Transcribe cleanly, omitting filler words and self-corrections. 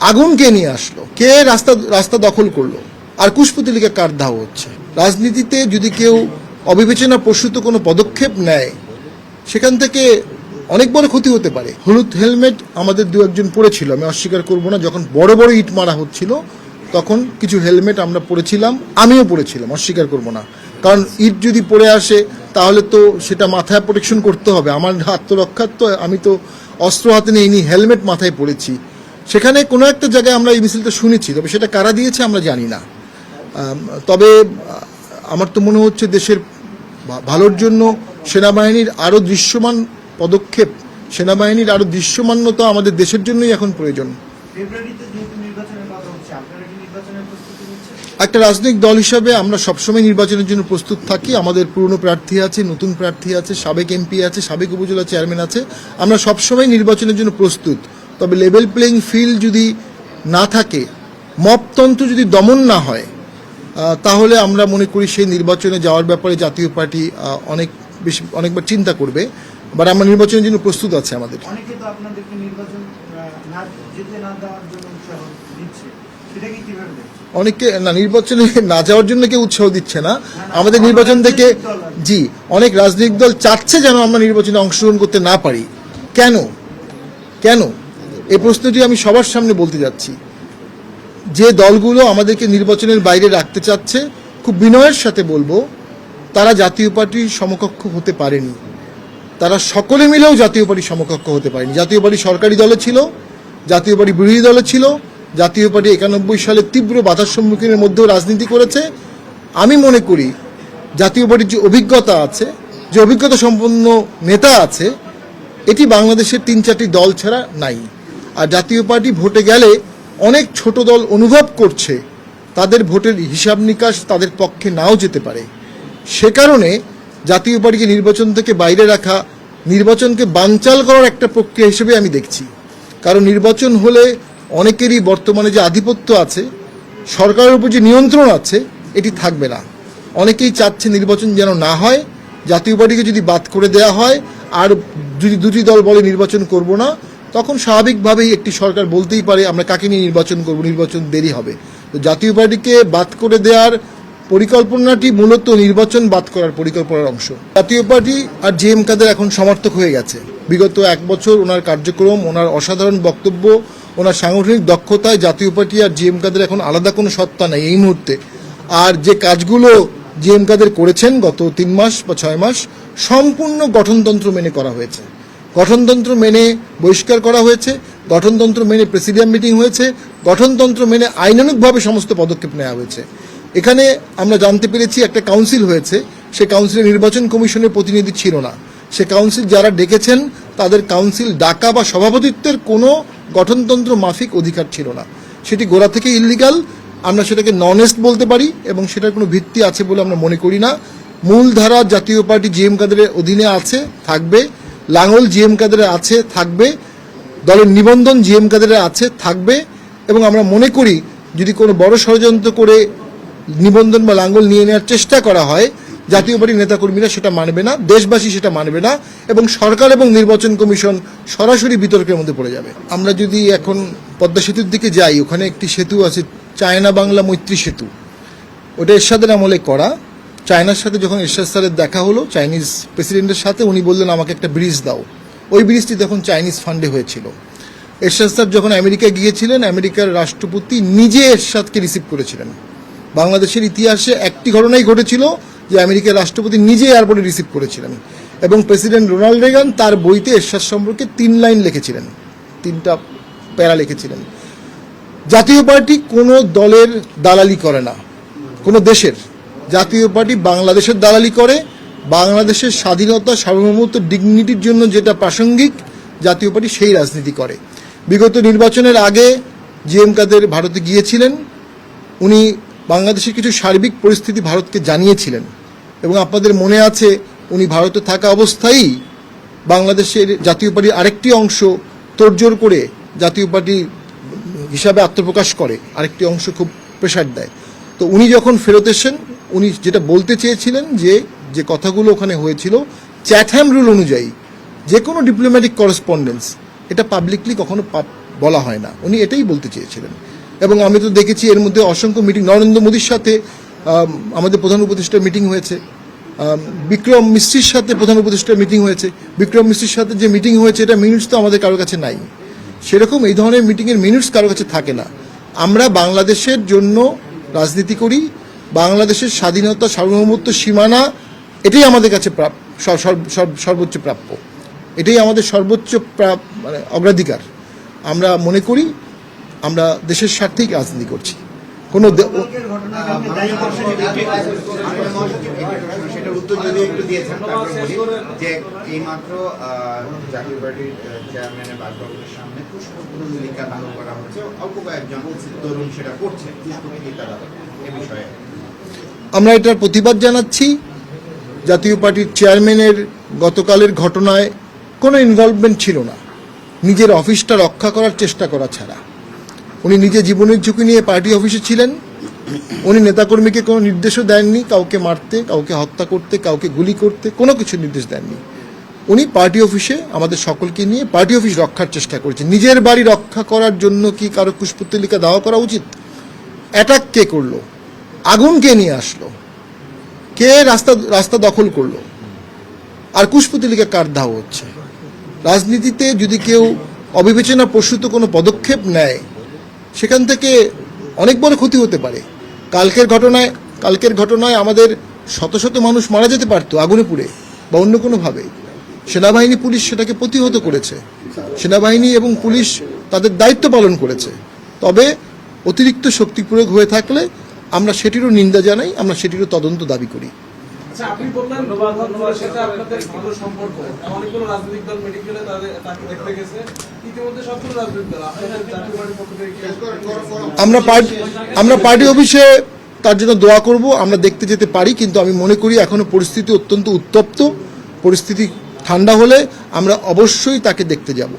আগুন কে নিয়ে আসলো, কে রাস্তা দখল করলো, আর কুশপুতলিকা কার ধাওয়া হচ্ছে? রাজনীতিতে যদি কেউ অবিবেচনা প্রসূত কোনো পদক্ষেপ নেয় সেখান থেকে অনেক বড় ক্ষতি হতে পারে। হলুদ হেলমেট আমাদের দু একজন পড়েছিল, আমি অস্বীকার করব না। যখন বড় বড় ইট মারা হচ্ছিল তখন কিছু হেলমেট আমরা পড়েছিলাম, আমিও পড়েছিলাম, অস্বীকার করব না। কারণ ইট যদি পড়ে আসে তাহলে তো সেটা মাথায় প্রোটেকশন করতে হবে। আমার আত্মরক্ষার তো আমি তো অস্ত্র হাতে নিয়ে হেলমেট মাথায় পড়েছি। সেখানে কোনো একটা জায়গায় আমরা এই মিছিলটা শুনেছি, তবে সেটা কারা দিয়েছে আমরা জানি না। তবে আমার তো মনে হচ্ছে দেশের ভালোর জন্য সেনাবাহিনীর আরও দৃশ্যমান পদক্ষেপ, সেনাবাহিনীর আরও দৃশ্যমানতা আমাদের দেশের জন্যই এখন প্রয়োজন। একটা রাজনৈতিক দল হিসাবে আমরা সবসময় নির্বাচনের জন্য প্রস্তুত থাকি। আমাদের পুরনো প্রার্থী আছে, নতুন প্রার্থী আছে, সাবেক এমপি আছে, সাবেক উপজেলা চেয়ারম্যান আছে। আমরা সবসময় নির্বাচনের জন্য প্রস্তুত। তবে লেভেল প্লেইং ফিল্ড যদি না থাকে, মপতন্ত্র যদি দমন না হয়, তাহলে আমরা মনে করি সেই নির্বাচনে যাওয়ার ব্যাপারে জাতীয় পার্টি অনেকবার চিন্তা করবে। বাট আমরা নির্বাচনের জন্য প্রস্তুত আছে। আমাদের অনেকে নির্বাচনে না যাওয়ার জন্য কেউ উৎসাহ দিচ্ছে না। আমাদের নির্বাচন থেকে অনেক রাজনৈতিক দল চাচ্ছে যেন আমরা নির্বাচনে অংশগ্রহণ করতে না পারি। কেন এই প্রশ্নটি আমি সবার সামনে বলতে যাচ্ছি। যে দলগুলো আমাদেরকে নির্বাচনের বাইরে রাখতে চাচ্ছে, খুব বিনয়ের সাথে বলবো, তারা জাতীয় পার্টির সমকক্ষ হতে পারেনি। তারা সকলে মিলেও জাতীয় পার্টির সমকক্ষ হতে পারেনি। জাতীয় পার্টি সরকারি দলে ছিল, জাতীয় পার্টি বিরোধী দলে ছিল, জাতীয় পার্টি 91 সালে তীব্র বাধার সম্মুখীনের মধ্যেও রাজনীতি করেছে। আমি মনে করি জাতীয় পার্টির যে অভিজ্ঞতা আছে, যে অভিজ্ঞতা সম্পন্ন নেতা আছে, এটি বাংলাদেশের 3-4টি দল ছাড়া নাই। আর জাতীয় পার্টি ভোটে গেলে অনেক ছোট দল অনুভব করছে তাদের ভোটের হিসাব নিকাশ তাদের পক্ষে নাও যেতে পারে। সে কারণে জাতীয় পার্টিকে নির্বাচন থেকে বাইরে রাখা নির্বাচনকে বানচাল করার একটা প্রক্রিয়া হিসেবে আমি দেখছি। কারণ নির্বাচন হলে অনেকেরই বর্তমানে যে আধিপত্য আছে, সরকারের উপর যে নিয়ন্ত্রণ আছে, এটি থাকবে না। অনেকেই চাচ্ছে নির্বাচন যেন না হয়। জাতীয় পার্টিকে যদি বাদ করে দেওয়া হয় আর যদি দুটি দল বলে নির্বাচন করব না, তখন স্বাভাবিকভাবেই একটি সরকার বলতেই পারে আমরা কাকে নিয়ে নির্বাচন করব, নির্বাচন দেরি হবে। তো জাতীয় পার্টিকে বাদ করে দেওয়ার পরিকল্পনাটি মূলত নির্বাচন বাদ করার পরিকল্পনার অংশ। জাতীয় পার্টি আর জেএম কাদের এখন সমর্থক হয়ে গেছে। বিগত 1 বছর ওনার কার্যক্রম, ওনার অসাধারণ বক্তব্য, ওনার সাংগঠনিক দক্ষতায় জাতীয় পার্টি আর জেএম কাদের এখন আলাদা কোনো সত্তা নেই এই মুহূর্তে। আর যে কাজগুলো জেএম কাদের করেছেন গত 3 মাস বা 6 মাস, সম্পূর্ণ গঠনতন্ত্র মেনে করা হয়েছে। গঠনতন্ত্র মেনে বহিষ্কার করা হয়েছে, গঠনতন্ত্র মেনে প্রেসিডিয়াম মিটিং হয়েছে, গঠনতন্ত্র মেনে আইনানুগভাবে সমস্ত পদক্ষেপ নেওয়া হয়েছে। এখানে আমরা জানতে পেরেছি একটা কাউন্সিল হয়েছে, সে কাউন্সিলে নির্বাচন কমিশনের প্রতিনিধি ছিল না। সে কাউন্সিল যারা ডেকেছেন তাদের কাউন্সিল ডাকা বা সভাপতিত্বের কোনো গঠনতন্ত্র মাফিক অধিকার ছিল না। সেটি গোড়া থেকে ইল্লিগাল। আমরা সেটাকে ননেস্ট বলতে পারি এবং সেটার কোনো ভিত্তি আছে বলে আমরা মনে করি না। মূলধারা জাতীয় পার্টি জিএম কাদেরের অধীনে আছে, থাকবে। লাঙ্গল জিএম কাদেরের আছে, থাকবে। দলের নিবন্ধন জিএম কাদেরের আছে, থাকবে। এবং আমরা মনে করি যদি কোনো বড় ষড়যন্ত্র করে নিবন্ধন বা লাঙ্গল নিয়ে নেওয়ার চেষ্টা করা হয়, জাতীয় পার্টির নেতাকর্মীরা সেটা মানবে না, দেশবাসী সেটা মানবে না, এবং সরকার এবং নির্বাচন কমিশন সরাসরি বিতর্কের মধ্যে পড়ে যাবে। আমরা যদি এখন পদ্মা সেতুর দিকে যাই, ওখানে একটি সেতু আছে, চায়না বাংলা মৈত্রী সেতু। ওটা এরশাদের আমলে করা। চায়নার সাথে যখন এরশাদ স্যারের দেখা হলো, চাইনিজ প্রেসিডেন্টের সাথে, উনি বললেন আমাকে একটা ব্রিজ দাও। ওই ব্রিজটি তখন চাইনিজ ফান্ডে হয়েছিল। এরশাদ স্যার যখন আমেরিকায় গিয়েছিলেন, আমেরিকার রাষ্ট্রপতি নিজে এরশাদকে রিসিভ করেছিলেন। বাংলাদেশের ইতিহাসে একটি ঘটনাই ঘটেছিল যে আমেরিকার রাষ্ট্রপতি নিজে এয়ারপোর্টে রিসিভ করেছিলেন। এবং প্রেসিডেন্ট রোনাল্ড রেগান তার বইতে এরশাদ সম্পর্কে 3 লাইন লিখেছিলেন, 3টা প্যারা লিখেছিলেন। জাতীয় পার্টি কোনো দলের দালালি করে না, কোনো দেশের। জাতীয় পার্টি বাংলাদেশের দালালি করে। বাংলাদেশের স্বাধীনতা, সার্বভৌমত্ব, ডিগনিটির জন্য যেটা প্রাসঙ্গিক, জাতীয় পার্টি সেই রাজনীতি করে। বিগত নির্বাচনের আগে জিএম কাদের ভারতে গিয়েছিলেন। উনি বাংলাদেশের কিছু সার্বিক পরিস্থিতি ভারতকে জানিয়েছিলেন এবং আপনাদের মনে আছে উনি ভারতে থাকা অবস্থায় বাংলাদেশের জাতীয় পার্টির আরেকটি অংশ তোড়জোড় করে জাতীয় পার্টি হিসাবে আত্মপ্রকাশ করে, আরেকটি অংশ খুব প্রেশার দেয়। তো উনি যখন ফেরত এসেন, উনি যেটা বলতে চেয়েছিলেন যে কথাগুলো ওখানে হয়েছিল, চ্যাটহ্যাম রুল অনুযায়ী যে কোনো ডিপ্লোম্যাটিক করেসপন্ডেন্স এটা পাবলিকলি কখনো বলা হয় না, উনি এটাই বলতে চেয়েছিলেন। এবং আমি তো দেখেছি এর মধ্যে অসংখ্য মিটিং, নরেন্দ্র মোদীর সাথে আমাদের প্রধান উপদেষ্টার মিটিং হয়েছে, বিক্রম মিশ্রির সাথে প্রধান উপদেষ্টার মিটিং হয়েছে। বিক্রম মিশ্রির সাথে যে মিটিং হয়েছে এটা মিনিটস তো আমাদের কারোর কাছে নাই। সেরকম এই ধরনের মিটিংয়ের মিনিটস কারোর কাছে থাকে না। আমরা বাংলাদেশের জন্য রাজনীতি করি, বাংলাদেশের স্বাধীনতা, সার্বভৌমত্ব, সীমানা এটাই আমাদের কাছে সর্বোচ্চ প্রাপ্য, এটাই আমাদের সর্বোচ্চ মানে অগ্রাধিকার। আমরা মনে করি আমরা দেশের স্বার্থেই রাজনীতি করছি। কোনো সেটার উত্তর যদি একটু দিয়েছেন যে এইমাত্র জাতীয় পার্টির চেয়ারম্যানের বাসভবনের সামনে পুষ্পতলিকা দাহ করা হচ্ছে, অল্প কয়েকজন তরুণ সেটা করছে, পুষ্পতলিকা দাহ, এ বিষয়ে আমরা এটার প্রতিবাদ জানাচ্ছি। জাতীয় পার্টির চেয়ারম্যানের গতকালের ঘটনায় কোনো ইনভলভমেন্ট ছিল না, নিজের অফিসটা রক্ষা করার চেষ্টা করা ছাড়া। উনি নিজে জীবনের ঝুঁকি নিয়ে পার্টি অফিসে ছিলেন। উনি নেতাকর্মীকে কোনো নির্দেশও দেননি কাউকে মারতে, কাউকে হত্যা করতে, কাউকে গুলি করতে, কোনো কিছু নির্দেশ দেননি। উনি পার্টি অফিসে আমাদের সকলকে নিয়ে পার্টি অফিস রক্ষার চেষ্টা করেছেন। নিজের বাড়ি রক্ষা করার জন্য কি কারো পুষ্পতলিকা দাহ করা উচিত? অ্যাটাক কে করলো? আগুন কে নিয়ে আসলো? কে রাস্তা দখল করলো? আর পুষ্পতলিকা কার দাহ হচ্ছে? রাজনীতিতে যদি কেউ অবিবেচনা প্রসূত কোনো পদক্ষেপ নেয়, সেখান থেকে অনেক বড় ক্ষতি হতে পারে। কালকের ঘটনায় আমাদের শত শত মানুষ মারা যেতে পারতো আগুনে পুড়ে বা অন্য কোনোভাবে। সেনাবাহিনী, পুলিশ সেটাকে প্রতিহত করেছে। সেনাবাহিনী এবং পুলিশ তাদের দায়িত্ব পালন করেছে। তবে অতিরিক্ত শক্তি প্রয়োগ হয়ে থাকলে আমরা সেটিরও নিন্দা জানাই, আমরা সেটিরও তদন্ত দাবি করি। আচ্ছা, আপনি বললেন নোবেলের সাথে আপনাদের ভালো সম্পর্ক, অনেকগুলো রাজনৈতিক দল মেডিকেলে তাকে দেখতে গেছে, ইতিমধ্যে সবগুলো রাজনৈতিক দল আপনাদের জাতীয় পার্টির পক্ষ থেকে আমরা পার্টি অফিসে তার জন্য দোয়া করব। আমরা দেখতে যেতে পারি, কিন্তু আমি মনে করি এখনো পরিস্থিতি অত্যন্ত উত্তপ্ত। পরিস্থিতি ঠান্ডা হলে আমরা অবশ্যই তাকে দেখতে যাব।